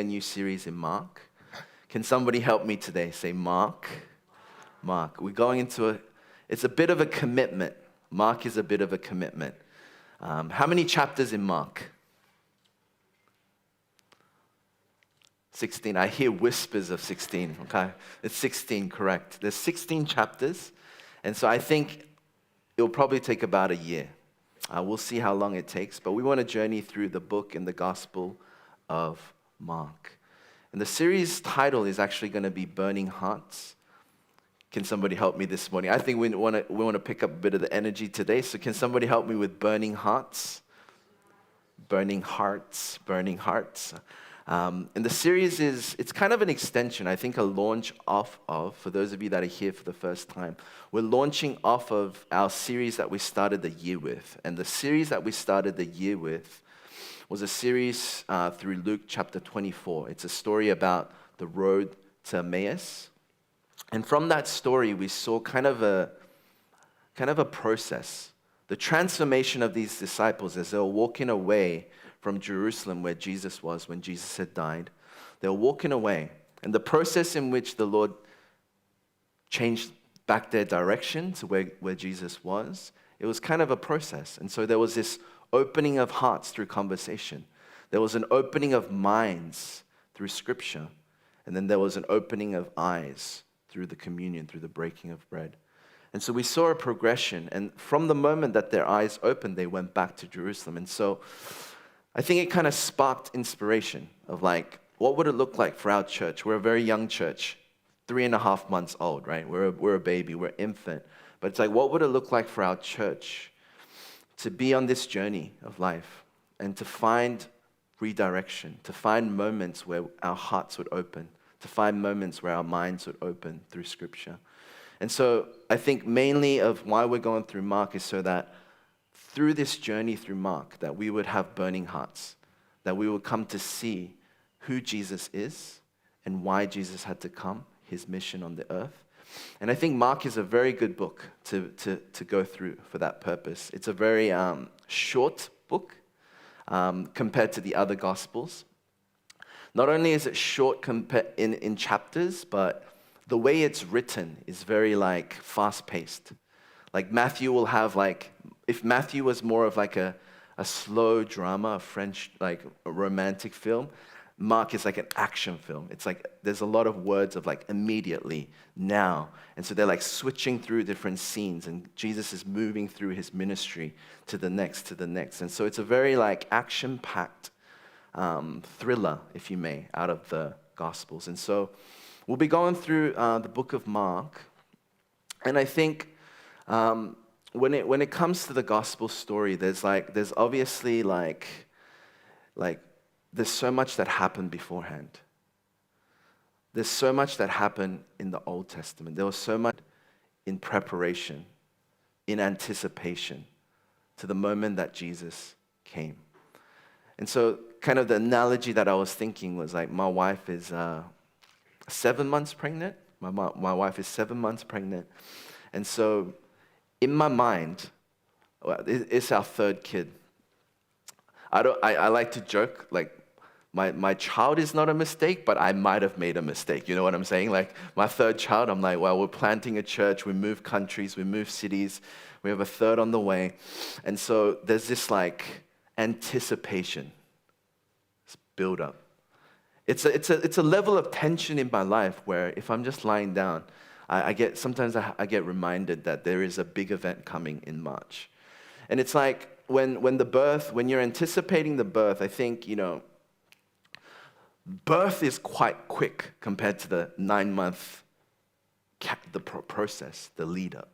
A new series in Mark. Can somebody help me today? Say Mark. Mark. We're going into it's a bit of a commitment. Mark is a bit of a commitment. How many chapters in Mark? 16. I hear whispers of 16, okay? It's 16, correct. There's 16 chapters, and so I think it'll probably take about a year. We'll see how long it takes, but we want to journey through the book and the Gospel of Mark. And the series title is actually going to be Burning Hearts. Can somebody help me this morning? I think we want to pick up a bit of the energy today, so can somebody help me with Burning Hearts? Burning Hearts, Burning Hearts. And the series it's kind of an extension, I think a launch off of, for those of you that are here for the first time, we're launching off of our series that we started the year with. And the series that we started the year with was a series through Luke chapter 24. It's a story about the road to Emmaus. And from that story, we saw kind of a process, the transformation of these disciples as they were walking away from Jerusalem where Jesus was when Jesus had died. They were walking away. And the process in which the Lord changed back their direction to where Jesus was, it was kind of a process. And so there was this opening of hearts through conversation. There was an opening of minds through Scripture. And then there was an opening of eyes through the communion, through the breaking of bread. And so we saw a progression. And from the moment that their eyes opened, they went back to Jerusalem. And so I think it kind of sparked inspiration of like, what would it look like for our church? We're a very young church, 3.5 months old, right? We're a baby, we're an infant. But it's like, what would it look like for our church to be on this journey of life and to find redirection, to find moments where our hearts would open, to find moments where our minds would open through Scripture. And so I think mainly of why we're going through Mark is so that through this journey through Mark, that we would have burning hearts, that we would come to see who Jesus is and why Jesus had to come, his mission on the earth. And I think Mark is a very good book to go through for that purpose. It's a very short book compared to the other Gospels. Not only is it short in chapters, but the way it's written is very like fast-paced. Like Matthew will have like, if Matthew was more of like a slow drama, a French like a romantic film, Mark is like an action film. It's like there's a lot of words of like immediately, now. And so they're like switching through different scenes and Jesus is moving through his ministry to the next. And so it's a very like action-packed thriller, if you may, out of the Gospels. And so we'll be going through the book of Mark. And I think when it comes to the gospel story, there's obviously like there's so much that happened beforehand. There's so much that happened in the Old Testament. There was so much in preparation, in anticipation to the moment that Jesus came. And so kind of the analogy that I was thinking was like my wife is 7 months pregnant. My wife is 7 months pregnant. And so in my mind, it's our third kid. I like to joke, like, my child is not a mistake, but I might have made a mistake. You know what I'm saying? Like, my third child, I'm like, well, we're planting a church, we move countries, we move cities, we have a third on the way. And so there's this, like, anticipation, this build up. It's a level of tension in my life where if I'm just lying down, I get reminded that there is a big event coming in March. And it's like when you're anticipating the birth, I think, birth is quite quick compared to the 9-month process, the lead up.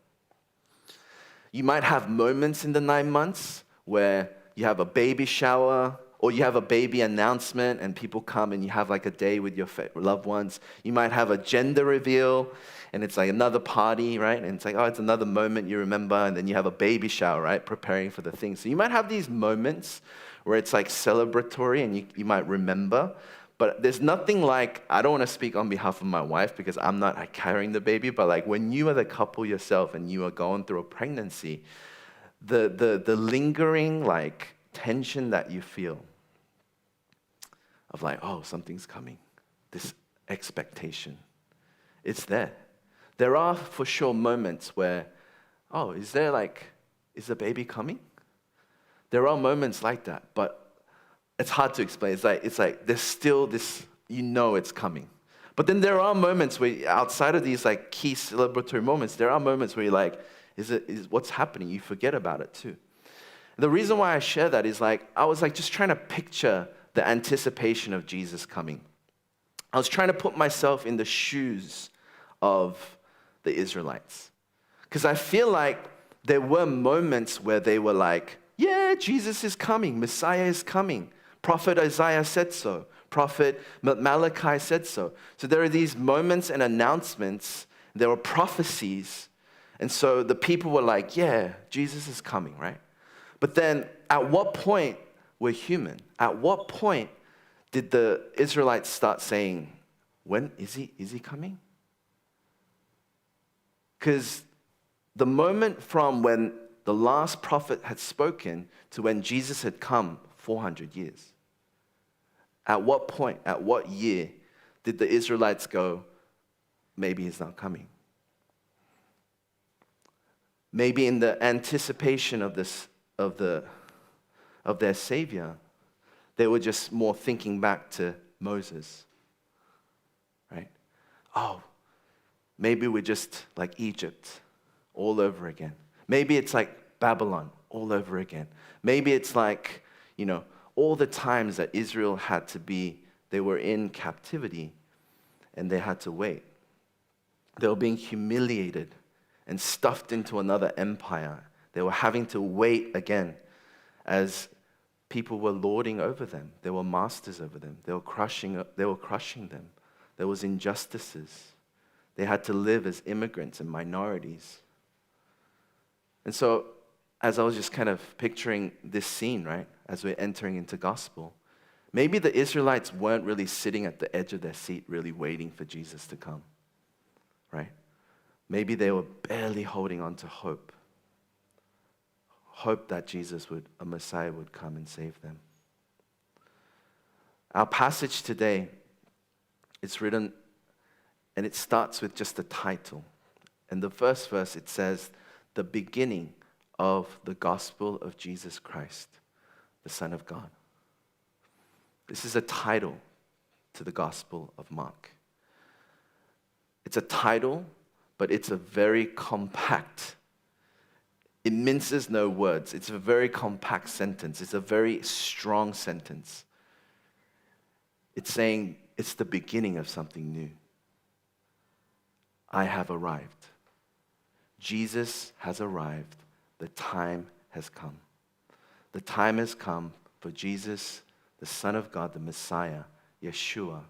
You might have moments in the 9 months where you have a baby shower or you have a baby announcement and people come and you have like a day with your loved ones. You might have a gender reveal and it's like another party, right? And it's like, oh, it's another moment you remember, and then you have a baby shower, right? Preparing for the thing. So you might have these moments where it's like celebratory and you might remember, but there's nothing like, I don't want to speak on behalf of my wife because I'm not like, carrying the baby, but like when you are the couple yourself and you are going through a pregnancy, the lingering like tension that you feel of like, oh, something's coming. This expectation. It's there. There are for sure moments where, oh, is the baby coming? There are moments like that, but it's hard to explain. It's like there's still this, it's coming. But then there are moments where outside of these like key celebratory moments, there are moments where you're like, is what's happening? You forget about it too. The reason why I share that is like, I was like just trying to picture the anticipation of Jesus coming. I was trying to put myself in the shoes of the Israelites. Because I feel like there were moments where they were like, yeah, Jesus is coming, Messiah is coming. Prophet Isaiah said so. Prophet Malachi said so. So there are these moments and announcements. There were prophecies. And so the people were like, yeah, Jesus is coming, right? But then at what point we're human? At what point did the Israelites start saying, when is he coming? Because the moment from when the last prophet had spoken to when Jesus had come, 400 years. At what point, at what year did the Israelites go, maybe he's not coming? Maybe in the anticipation of their Savior, they were just more thinking back to Moses, right? Oh, maybe we're just like Egypt all over again. Maybe it's like Babylon all over again. Maybe it's like, all the times that Israel they were in captivity and they had to wait. They were being humiliated and stuffed into another empire. They were having to wait again as people were lording over them. They were masters over them. They were crushing them. There was injustices. They had to live as immigrants and minorities. And so, as I was just kind of picturing this scene, right, as we're entering into gospel, maybe the Israelites weren't really sitting at the edge of their seat, really waiting for Jesus to come, right? Maybe they were barely holding on to hope that a Messiah would come and save them. Our passage today, it's written, and it starts with just a title. In the first verse, it says, the beginning of the gospel of Jesus Christ, the Son of God. This is a title to the Gospel of Mark. It's a title, but it's a very compact. It minces no words. It's a very compact sentence. It's a very strong sentence. It's saying it's the beginning of something new. I have arrived. Jesus has arrived. The time has come. The time has come for Jesus, the Son of God, the Messiah, Yeshua,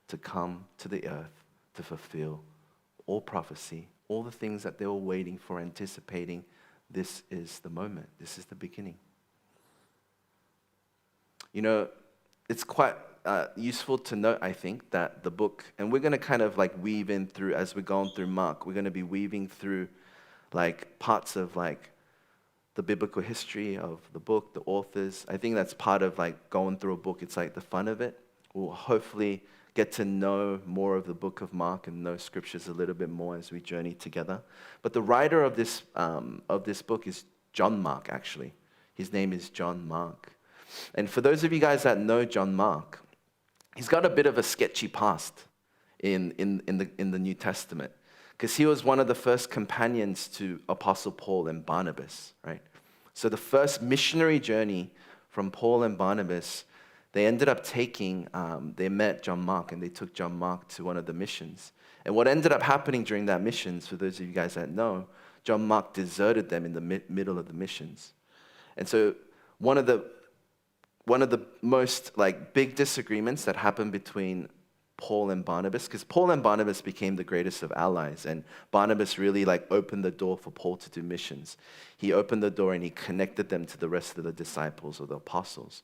to come to the earth to fulfill all prophecy, all the things that they were waiting for, anticipating. This is the moment. This is the beginning. It's quite useful to note, I think, that the book, and we're going to kind of like weave in through, as we're going through Mark, we're going to be weaving through like parts of like the biblical history of the book, the authors. I think that's part of like going through a book. It's like the fun of it. We'll hopefully get to know more of the book of Mark and know scriptures a little bit more as we journey together. But the writer of this book is John Mark, actually. His name is John Mark. And for those of you guys that know John Mark, he's got a bit of a sketchy past in the New Testament, because he was one of the first companions to Apostle Paul and Barnabas, right? So the first missionary journey from Paul and Barnabas, they ended up they met John Mark and they took John Mark to one of the missions. And what ended up happening during that missions, for those of you guys that know, John Mark deserted them in the middle of the missions. And so one of the most like big disagreements that happened between Paul and Barnabas, because Paul and Barnabas became the greatest of allies, and Barnabas really like opened the door for Paul to do missions. He opened the door and he connected them to the rest of the disciples or the apostles.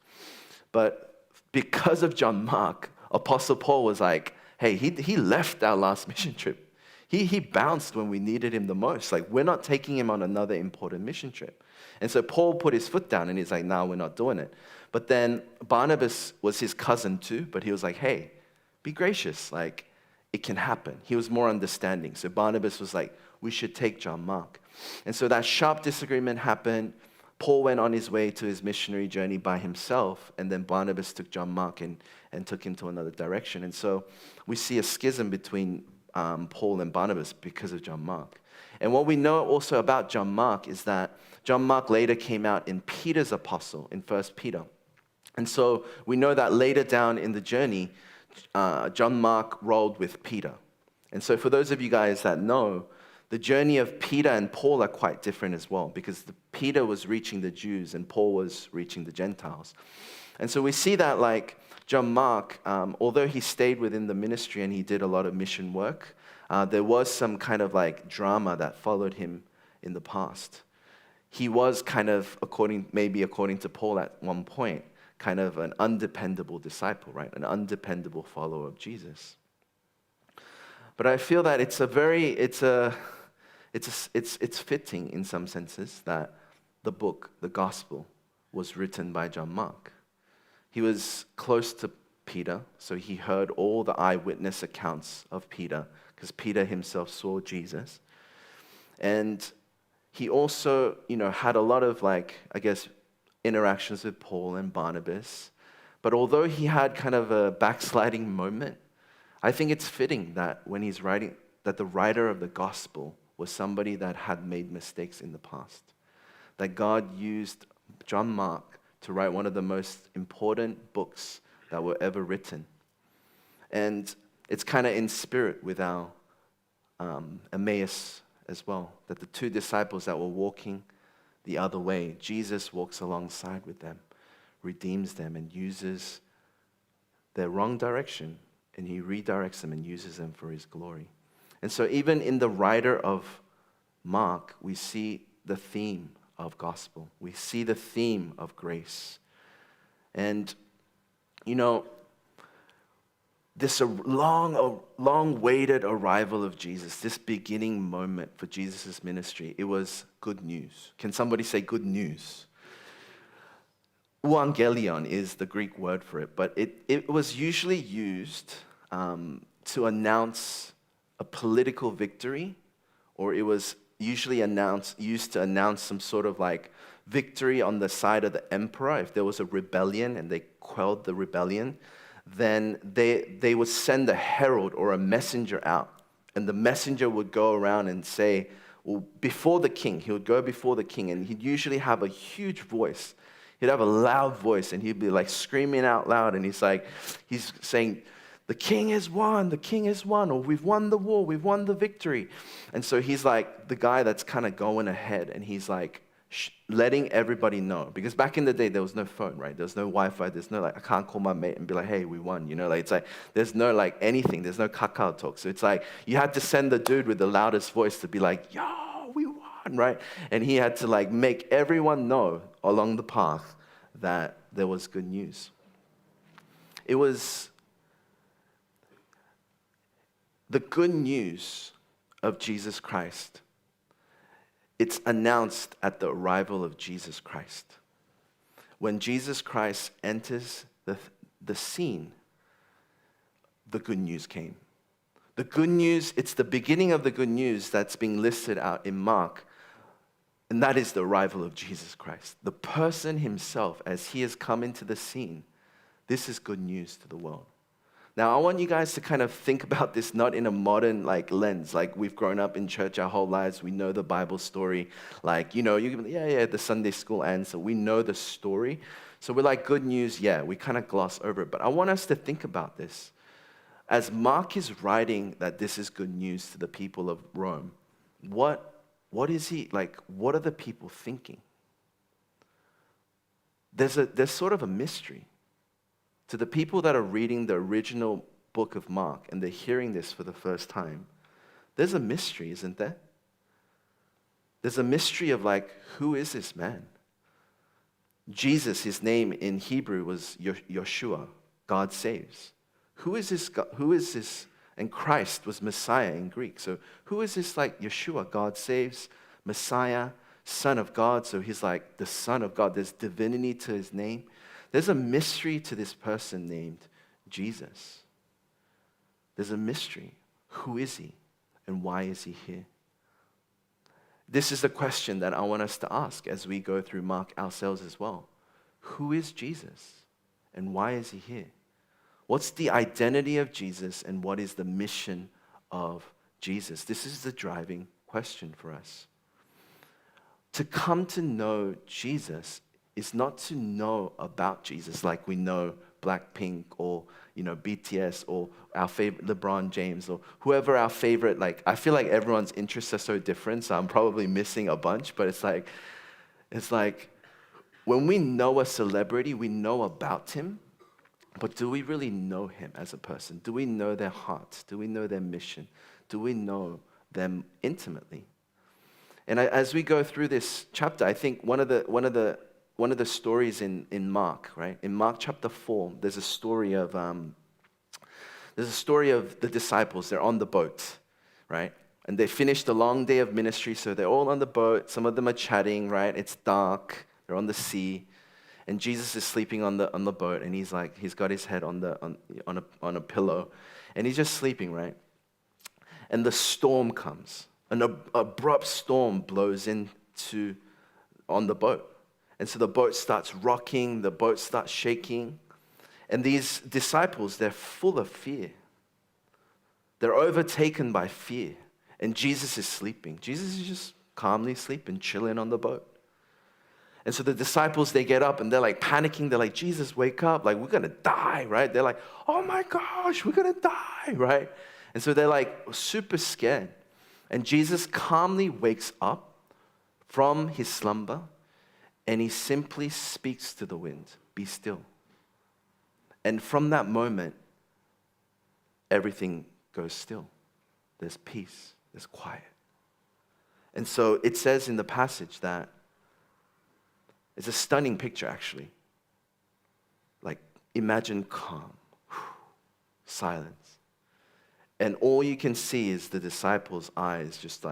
But because of John Mark, Apostle Paul was like, hey, he left our last mission trip. He bounced when we needed him the most. Like, we're not taking him on another important mission trip. And so Paul put his foot down and he's like, no, we're not doing it. But then Barnabas was his cousin too, but he was like, hey, be gracious, like it can happen. He was more understanding. So Barnabas was like, we should take John Mark. And so that sharp disagreement happened. Paul went on his way to his missionary journey by himself, and then Barnabas took John Mark and took him to another direction. And so we see a schism between Paul and Barnabas because of John Mark. And what we know also about John Mark is that John Mark later came out in Peter's apostle, in 1 Peter. And so we know that later down in the journey, John Mark rolled with Peter. And so for those of you guys that know, the journey of Peter and Paul are quite different as well, because Peter was reaching the Jews and Paul was reaching the Gentiles. And so we see that like John Mark, although he stayed within the ministry and he did a lot of mission work, there was some kind of like drama that followed him in the past. He was kind of, according to Paul at one point, kind of an undependable disciple, right? An undependable follower of Jesus. But I feel that it's fitting in some senses that the book, the gospel, was written by John Mark. He was close to Peter, so he heard all the eyewitness accounts of Peter, because Peter himself saw Jesus. And he also, had a lot of interactions with Paul and Barnabas. But although he had kind of a backsliding moment, I think it's fitting that when he's writing, that the writer of the gospel was somebody that had made mistakes in the past. That God used John Mark to write one of the most important books that were ever written. And it's kind of in spirit with our Emmaus as well, that the two disciples that were walking the other way, Jesus walks alongside with them, redeems them, and uses their wrong direction, and he redirects them and uses them for his glory. And so even in the writer of Mark, we see the theme of gospel. We see the theme of grace. And, this long-awaited arrival of Jesus, this beginning moment for Jesus' ministry, it was good news. Can somebody say good news? Euangelion is the Greek word for it, but it was usually used to announce a political victory, or it was usually used to announce some sort of like victory on the side of the emperor. If there was a rebellion and they quelled the rebellion, then they would send a herald or a messenger out, and the messenger would go around and say, well, before the king, he would go before the king, and he'd usually have a huge voice. He'd have a loud voice, and he'd be like screaming out loud, and he's saying, the king has won, or we've won the war, we've won the victory. And so he's like the guy that's kind of going ahead, and he's like letting everybody know. Because back in the day, there was no phone, right? There was no Wi-Fi, there's no I can't call my mate and be like, hey, we won, it's like, there's no anything, there's no Kakao talk. So it's like, you had to send the dude with the loudest voice to be like, yo, we won, right? And he had to make everyone know along the path that there was good news. It was the good news of Jesus Christ. It's announced at the arrival of Jesus Christ. When Jesus Christ enters the scene, the good news came. The good news, it's the beginning of the good news that's being listed out in Mark, and that is the arrival of Jesus Christ. The person himself, as he has come into the scene, this is good news to the world. Now, I want you guys to kind of think about this not in a modern lens. We've grown up in church our whole lives. We know the Bible story. The Sunday school answer. We know the story. So we're like, good news, yeah. We kind of gloss over it. But I want us to think about this. As Mark is writing that this is good news to the people of Rome, what is he, what are the people thinking? There's sort of a mystery. To the people that are reading the original book of Mark and they're hearing this for the first time, there's a mystery, isn't there? There's a mystery of who is this man? Jesus, his name in Hebrew was Yeshua, God saves. Who is this God? Who is this? And Christ was Messiah in Greek. So who is this Yeshua, God saves, Messiah, Son of God? So he's the Son of God. There's divinity to his name. There's a mystery to this person named Jesus. There's a mystery. Who is he? And why is he here? This is the question that I want us to ask as we go through Mark ourselves as well. Who is Jesus? And why is he here? What's the identity of Jesus and what is the mission of Jesus? This is the driving question for us. To come to know Jesus is not to know about Jesus like we know Blackpink or BTS or our favorite LeBron James or whoever our favorite, I feel like everyone's interests are so different, so I'm probably missing a bunch, but it's like when we know a celebrity, we know about him, but do we really know him as a person? Do we know their heart? Do we know their mission? Do we know them intimately? And as we go through this chapter, I think one of the stories in Mark, right? In Mark chapter 4, there's a story of the disciples. They're on the boat, right? And they finished a long day of ministry, so they're all on the boat. Some of them are chatting, right? It's dark. They're on the sea. And Jesus is sleeping on the boat, and he's got his head on a pillow, and he's just sleeping, right? And the storm comes. An abrupt storm blows on the boat. And so the boat starts rocking, the boat starts shaking. And these disciples, they're full of fear. They're overtaken by fear. And Jesus is sleeping. Jesus is just calmly sleeping, chilling on the boat. And so the disciples, they get up and they're panicking. They're like, Jesus, wake up. We're going to die, right? They're like, oh my gosh, we're going to die, right? And so they're super scared. And Jesus calmly wakes up from his slumber and he simply speaks to the wind, be still. And from that moment, everything goes still. There's peace, there's quiet. And so it says in the passage that it's a stunning picture, actually. Imagine calm, silence. And all you can see is the disciples' eyes just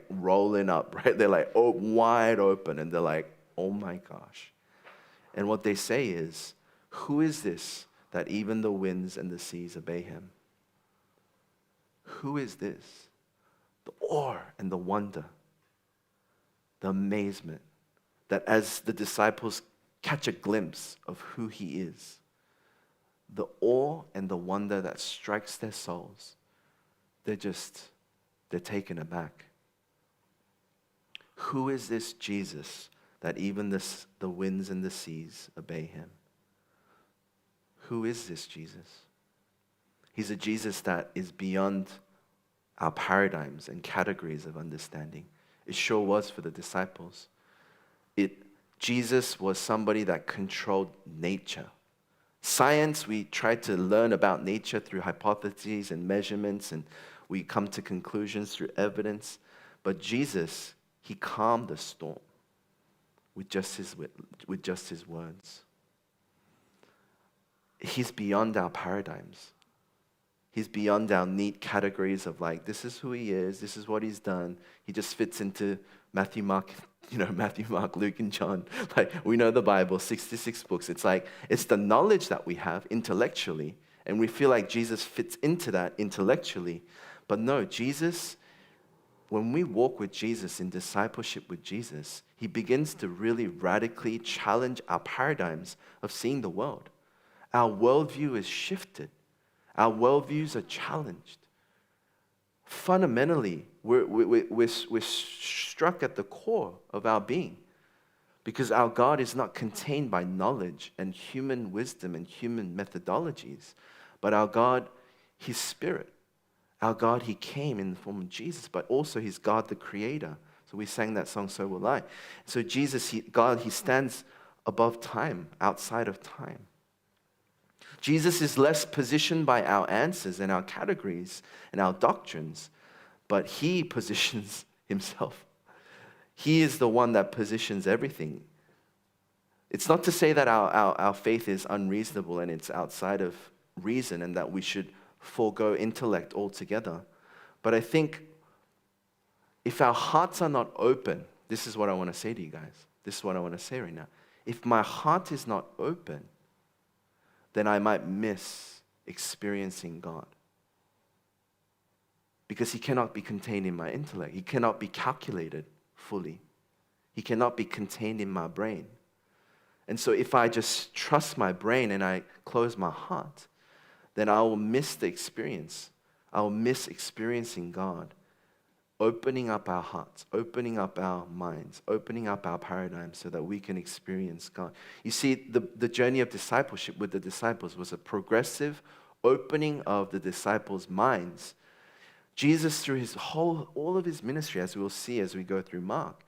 rolling up, right? They're wide open, and they're like, oh my gosh. And what they say is, who is this that even the winds and the seas obey him? Who is this? The awe and the wonder, the amazement, that as the disciples catch a glimpse of who he is, the awe and the wonder that strikes their souls, they're taken aback. Who is this Jesus that even the winds and the seas obey him? Who is this Jesus? He's a Jesus that is beyond our paradigms and categories of understanding. It sure was for the disciples. Jesus was somebody that controlled nature. Science, we try to learn about nature through hypotheses and measurements, and we come to conclusions through evidence. But Jesus, he calmed the storm with just his words. He's beyond our paradigms. He's beyond our neat categories of this is who he is, this is what he's done. He just fits into Matthew, Mark, Luke, and John. We know the Bible, 66 books. It's the knowledge that we have intellectually, and we feel like Jesus fits into that intellectually. But no, Jesus, when we walk with Jesus in discipleship with Jesus, he begins to really radically challenge our paradigms of seeing the world. Our worldview is shifted. Our worldviews are challenged. Fundamentally, we're struck at the core of our being because our God is not contained by knowledge and human wisdom and human methodologies, but our God, he's spirit. Our God, he came in the form of Jesus, but also he's God the creator. So we sang that song, So Will I. So Jesus, God, he stands above time, outside of time. Jesus is less positioned by our answers and our categories and our doctrines, but he positions himself. He is the one that positions everything. It's not to say that our faith is unreasonable and it's outside of reason and that we should forego intellect altogether. But I think if our hearts are not open, this is what I want to say to you guys. This is what I want to say right now. if my heart is not open, then I might miss experiencing God. Because he cannot be contained in my intellect. He cannot be calculated fully. He cannot be contained in my brain. And so if I just trust my brain and I close my heart, then I will miss the experience. I will miss experiencing God. Opening up our hearts, opening up our minds, opening up our paradigms so that we can experience God. You see, the journey of discipleship with the disciples was a progressive opening of the disciples' minds. Jesus, through all of his ministry, as we'll see as we go through Mark,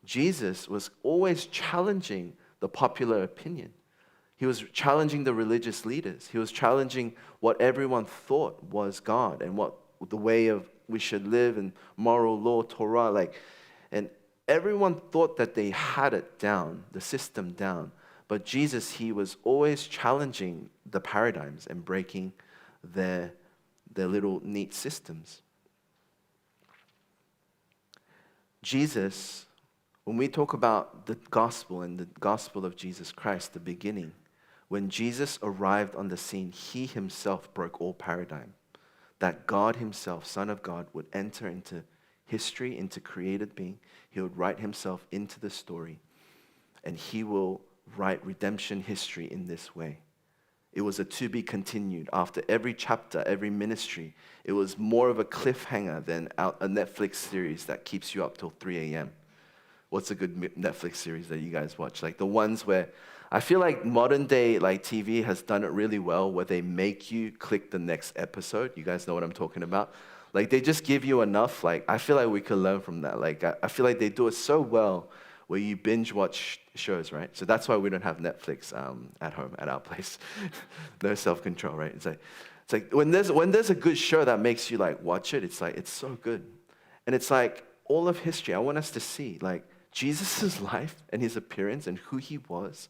Jesus was always challenging the popular opinion. He was challenging the religious leaders. He was challenging what everyone thought was God and what the way of we should live and moral law, Torah, and everyone thought that they had it down, the system down. But Jesus, he was always challenging the paradigms and breaking their little neat systems. Jesus, when we talk about the gospel and the gospel of Jesus Christ, the beginning, when Jesus arrived on the scene, he himself broke all paradigm. That God himself, Son of God, would enter into history, into created being. He would write himself into the story. And he will write redemption history in this way. It was a to be continued. After every chapter, every ministry, it was more of a cliffhanger than a Netflix series that keeps you up till 3 a.m. What's a good Netflix series that you guys watch? Like the ones where I feel like modern day TV has done it really well, where they make you click the next episode. You guys know what I'm talking about? Like they just give you enough. I feel like we could learn from that. I feel like they do it so well where you binge watch shows, right? So that's why we don't have Netflix at home, at our place. No self-control, right? It's like when there's a good show that makes you watch it, it's so good. And it's all of history. I want us to see Jesus' life and his appearance and who he was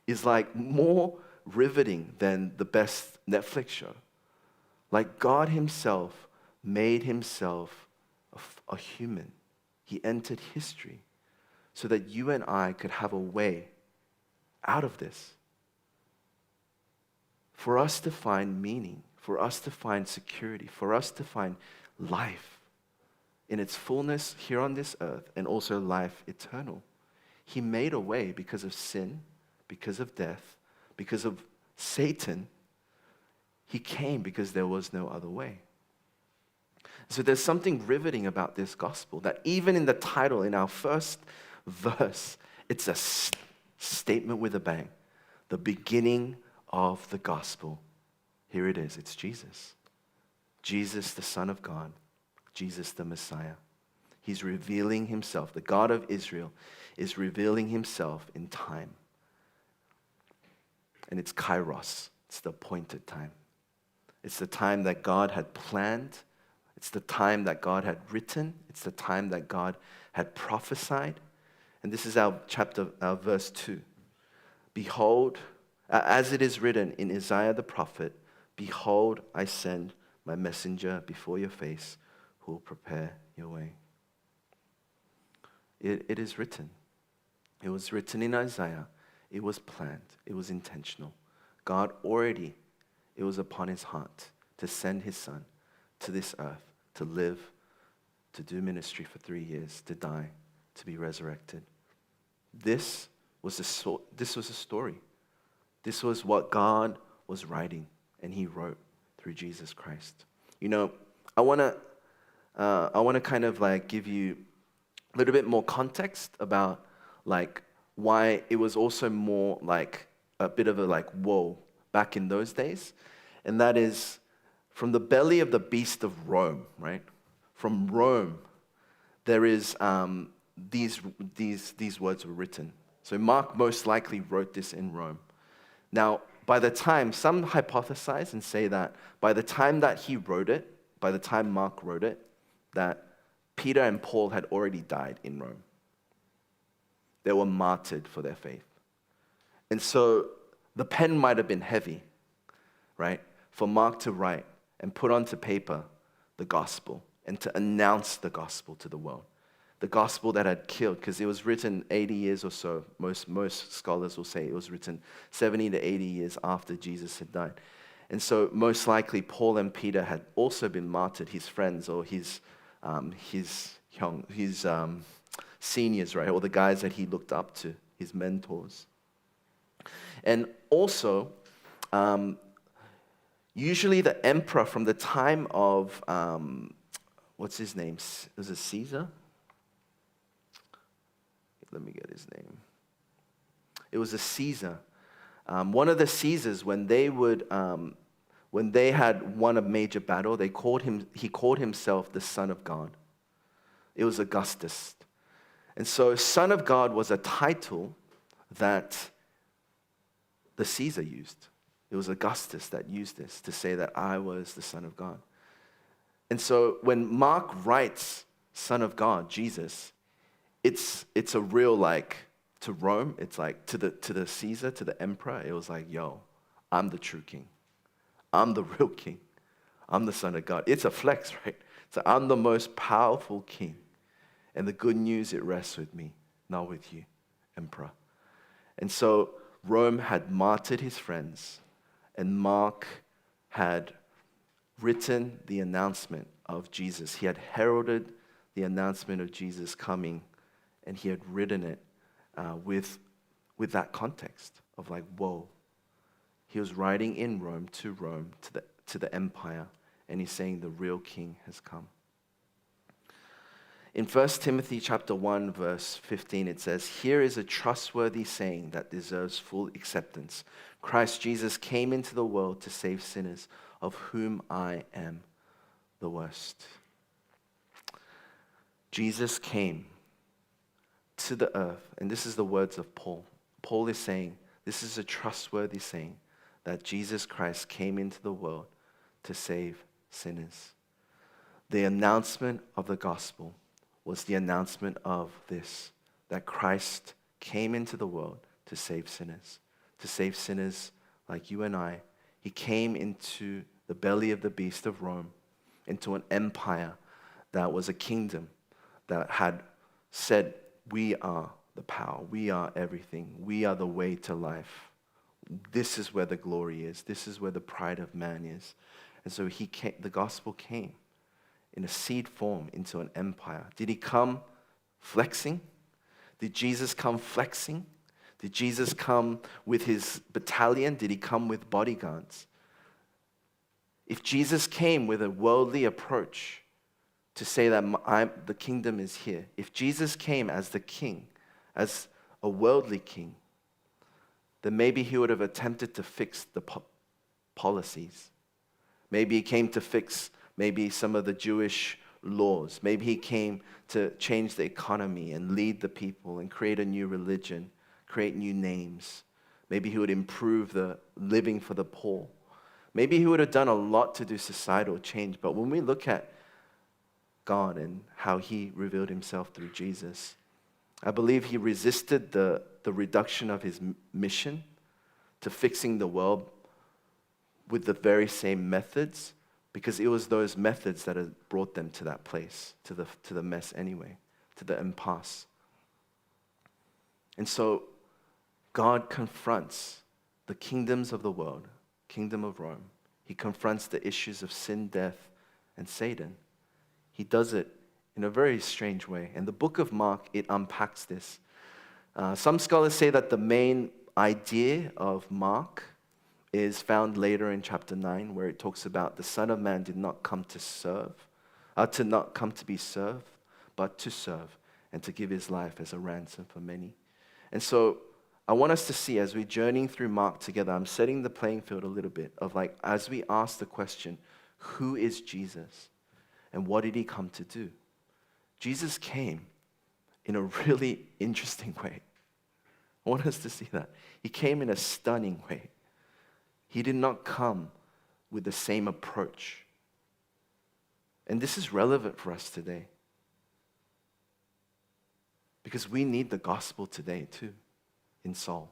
is more riveting than the best Netflix show. God himself made himself a human. He entered history so that you and I could have a way out of this. For us to find meaning, for us to find security, for us to find life in its fullness here on this earth and also life eternal. He made a way because of sin, because of death, because of Satan. He came because there was no other way. So there's something riveting about this gospel that even in the title, in our first verse, it's a statement with a bang. The beginning of the gospel. Here it is. It's Jesus. Jesus, the Son of God. Jesus, the Messiah. He's revealing himself. The God of Israel is revealing himself in time. And it's kairos. It's the appointed time. It's the time that God had planned. It's the time that God had written. It's the time that God had prophesied. And this is our verse 2. Behold, as it is written in Isaiah the prophet, behold, I send my messenger before your face who will prepare your way. It is written. It was written in Isaiah. It was planned. It was intentional. God already, it was upon his heart to send his son to this earth, to live, to do ministry for 3 years, to die, to be resurrected. This was a story. This was what God was writing, and he wrote through Jesus Christ. I want to kind of give you a little bit more context about why it was also more a bit of a whoa back in those days. And that is from the belly of the beast of Rome, right? From Rome, there is these words were written. So Mark most likely wrote this in Rome. Now, by the time, some hypothesize and say that by the time that he wrote it, by the time Mark wrote it, that Peter and Paul had already died in Rome. They were martyred for their faith. And so the pen might have been heavy, right, for Mark to write and put onto paper the gospel and to announce the gospel to the world. the gospel that had killed, because it was written 80 years or so. Most scholars will say it was written 70 to 80 years after Jesus had died. And so most likely Paul and Peter had also been martyred, his friends or his seniors, right? Or the guys that he looked up to, his mentors. And also, usually the emperor from the time of, what's his name? Was it Caesar? Let me get his name. It was a Caesar. One of the Caesars, when they had won a major battle, he called himself the Son of God. It was Augustus. And so Son of God was a title that the Caesar used. It was Augustus that used this to say that I was the Son of God. And so when Mark writes Son of God, Jesus, it's a real, like, to Rome, it's like to the Caesar, to the emperor, it was like, yo, I'm the true king. I'm the real king. I'm the Son of God. It's a flex, right? So I'm the most powerful king. And the good news, it rests with me, not with you, emperor. And so Rome had martyred his friends, and Mark had written the announcement of Jesus. He had heralded the announcement of Jesus coming, and he had written it with that context of like, whoa. He was writing in Rome, to the empire, and he's saying the real king has come. In 1 Timothy chapter 1, verse 15, it says, "Here is a trustworthy saying that deserves full acceptance. Christ Jesus came into the world to save sinners, of whom I am the worst." Jesus came to the earth, and this is the words of Paul. Paul is saying, this is a trustworthy saying, that Jesus Christ came into the world to save sinners. The announcement of the gospel was the announcement of this, that Christ came into the world to save sinners like you and I. He came into the belly of the beast of Rome, into an empire that was a kingdom that had said, we are the power, we are everything, we are the way to life. This is where the glory is, this is where the pride of man is. And so the gospel came in a seed form into an empire. Did he come flexing? Did Jesus come flexing? Did Jesus come with his battalion? Did he come with bodyguards? If Jesus came with a worldly approach to say that the kingdom is here, if Jesus came as the king, as a worldly king, then maybe he would have attempted to fix the policies. Maybe he came to fix maybe some of the Jewish laws. Maybe he came to change the economy and lead the people and create a new religion, create new names. Maybe he would improve the living for the poor. Maybe he would have done a lot to do societal change. But when we look at God and how he revealed himself through Jesus, I believe he resisted the reduction of his mission to fixing the world with the very same methods, because it was those methods that had brought them to that place, to the mess anyway, to the impasse. And so God confronts the kingdoms of the world, kingdom of Rome. He confronts the issues of sin, death, and Satan. He does it in a very strange way. And the book of Mark, it unpacks this. Some scholars say that the main idea of Mark is found later in chapter 9, where it talks about the Son of Man did not come to serve, to not come to be served, but to serve and to give his life as a ransom for many. And so I want us to see, as we're journeying through Mark together, I'm setting the playing field a little bit of like, as we ask the question, who is Jesus and what did he come to do? Jesus came in a really interesting way. I want us to see that. He came in a stunning way. He did not come with the same approach. And this is relevant for us today, because we need the gospel today too, in Seoul.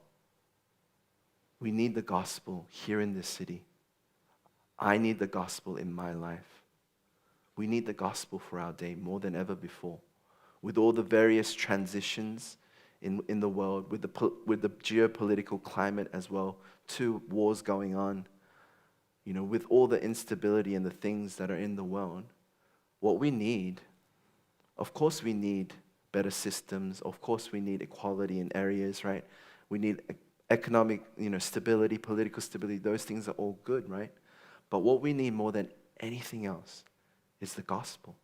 We need the gospel here in this city. I need the gospel in my life. We need the gospel for our day more than ever before. with all the various transitions in the world, with the geopolitical climate as well, two wars going on, with all the instability and the things that are in the world, what we need, of course we need better systems, of course we need equality in areas, right? We need economic, stability, political stability, those things are all good, right? But what we need more than anything else is the gospel,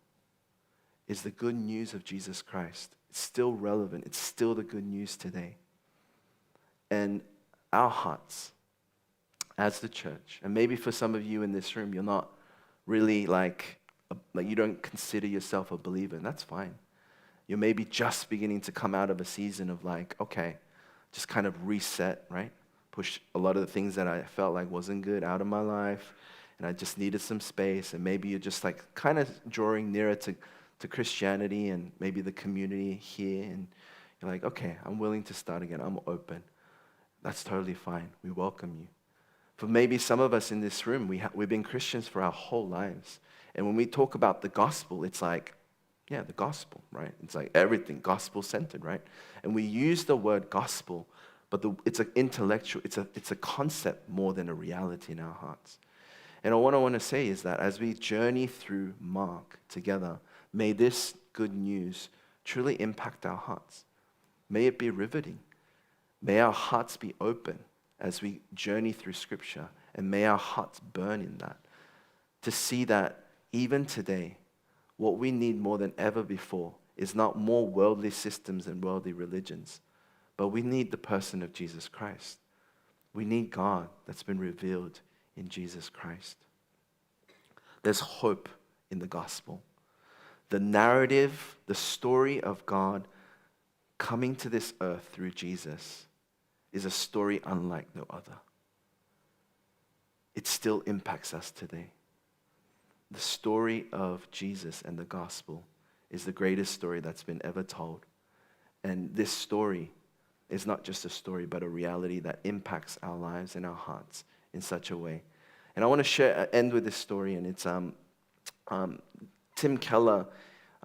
is the good news of Jesus Christ. It's still relevant. It's still the good news today. And our hearts as the church, and maybe for some of you in this room, you're not really like you don't consider yourself a believer, and that's fine. You're maybe just beginning to come out of a season of okay, just kind of reset, right? Push a lot of the things that I felt like wasn't good out of my life, and I just needed some space, and maybe you're just kind of drawing nearer to Christianity and maybe the community here, and you're like, okay, I'm willing to start again. I'm open. That's totally fine. We welcome you. For maybe some of us in this room, we've been Christians for our whole lives. And when we talk about the gospel, it's the gospel, right? It's everything gospel-centered, right? And we use the word gospel, but it's an intellectual, it's a concept more than a reality in our hearts. And what I want to say is that as we journey through Mark together, may this good news truly impact our hearts. May it be riveting. May our hearts be open as we journey through Scripture, and may our hearts burn in that, to see that even today, what we need more than ever before is not more worldly systems and worldly religions, but we need the person of Jesus Christ. We need God that's been revealed in Jesus Christ. There's hope in the gospel. The narrative, the story of God coming to this earth through Jesus is a story unlike no other. It still impacts us today. The story of Jesus and the gospel is the greatest story that's been ever told. And this story is not just a story, but a reality that impacts our lives and our hearts in such a way. And I want to end with this story, and it's Tim Keller,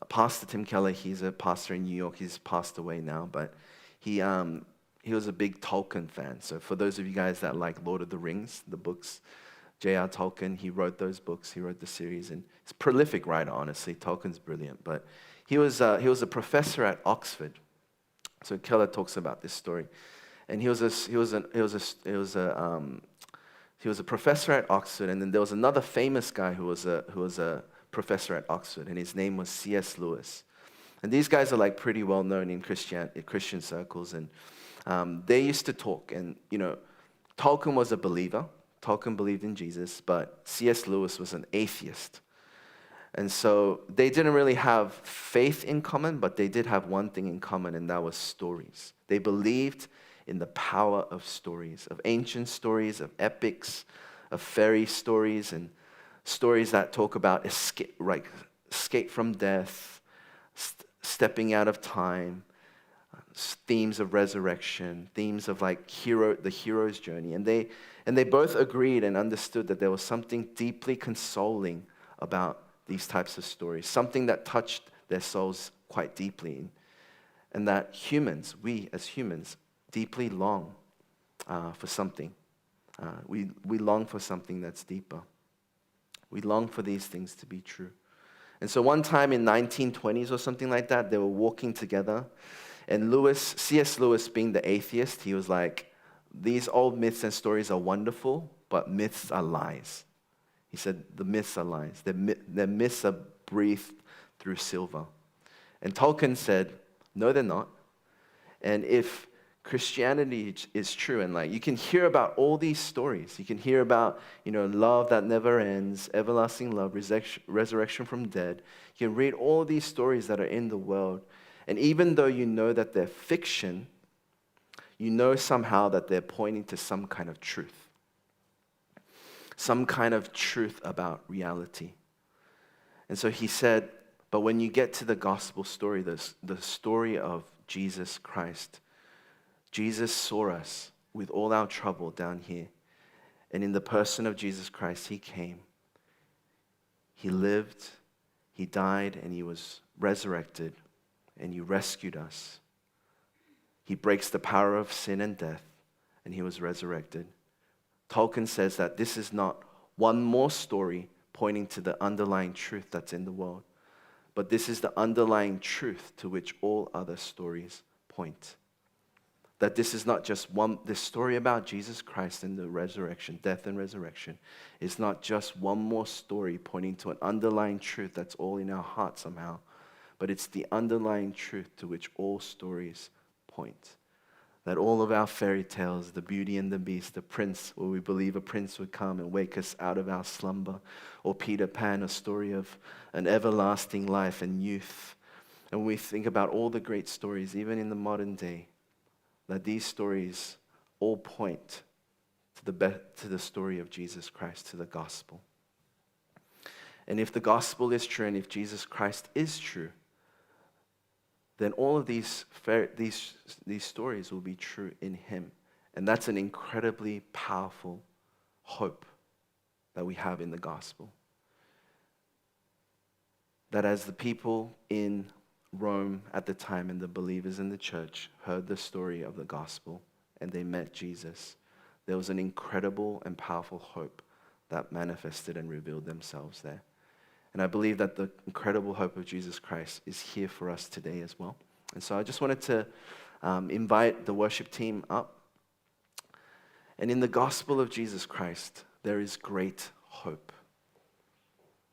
Pastor Tim Keller. He's a pastor in New York. He's passed away now, but he was a big Tolkien fan. So for those of you guys that like Lord of the Rings, the books, J.R. Tolkien, he wrote those books. He wrote the series, and he's a prolific writer. Honestly, Tolkien's brilliant. But he was a professor at Oxford. So Keller talks about this story, and he was a professor at Oxford, and then there was another famous guy who was a professor at Oxford, and his name was C.S. Lewis. And these guys are pretty well known in Christian circles, and they used to talk. And Tolkien was a believer. Tolkien believed in Jesus, but C.S. Lewis was an atheist. And so they didn't really have faith in common, but they did have one thing in common, and that was stories. They believed in the power of stories, of ancient stories, of epics, of fairy stories, and stories that talk about escape from death, stepping out of time, themes of resurrection, themes of the hero's journey. And they both agreed and understood that there was something deeply consoling about these types of stories, something that touched their souls quite deeply, and that we as humans, deeply long for something. We long for something that's deeper. We long for these things to be true. And so one time in 1920s or something like that, they were walking together, and C.S. Lewis, being the atheist, he was like, these old myths and stories are wonderful, but myths are lies. He said, the myths are lies. Their myths are breathed through silver. And Tolkien said, no, they're not. And if Christianity is true, and you can hear about all these stories. You can hear about, love that never ends, everlasting love, resurrection from dead. You can read all these stories that are in the world. And even though you know that they're fiction, you know somehow that they're pointing to some kind of truth. Some kind of truth about reality. And so he said, but when you get to the gospel story, the story of Jesus Christ, Jesus saw us with all our trouble down here. And in the person of Jesus Christ, he came. He lived, he died, and he was resurrected and you rescued us. He breaks the power of sin and death, and he was resurrected. Tolkien says that this is not one more story pointing to the underlying truth that's in the world, but this is the underlying truth to which all other stories point. That this is not just this story about Jesus Christ and the resurrection, death and resurrection, is not just one more story pointing to an underlying truth that's all in our heart somehow, but it's the underlying truth to which all stories point. That all of our fairy tales, the Beauty and the Beast, the prince, where we believe a prince would come and wake us out of our slumber, or Peter Pan, a story of an everlasting life and youth. And when we think about all the great stories, even in the modern day, that these stories all point to the story of Jesus Christ, to the gospel. And if the gospel is true, and if Jesus Christ is true, then all of these stories will be true in him. And that's an incredibly powerful hope that we have in the gospel. That as the people in Rome at the time and the believers in the church heard the story of the gospel and they met Jesus, there was an incredible and powerful hope that manifested and revealed themselves there. And I believe that the incredible hope of Jesus Christ is here for us today as well. And so I just wanted to invite the worship team up. And in the gospel of Jesus Christ, there is great hope.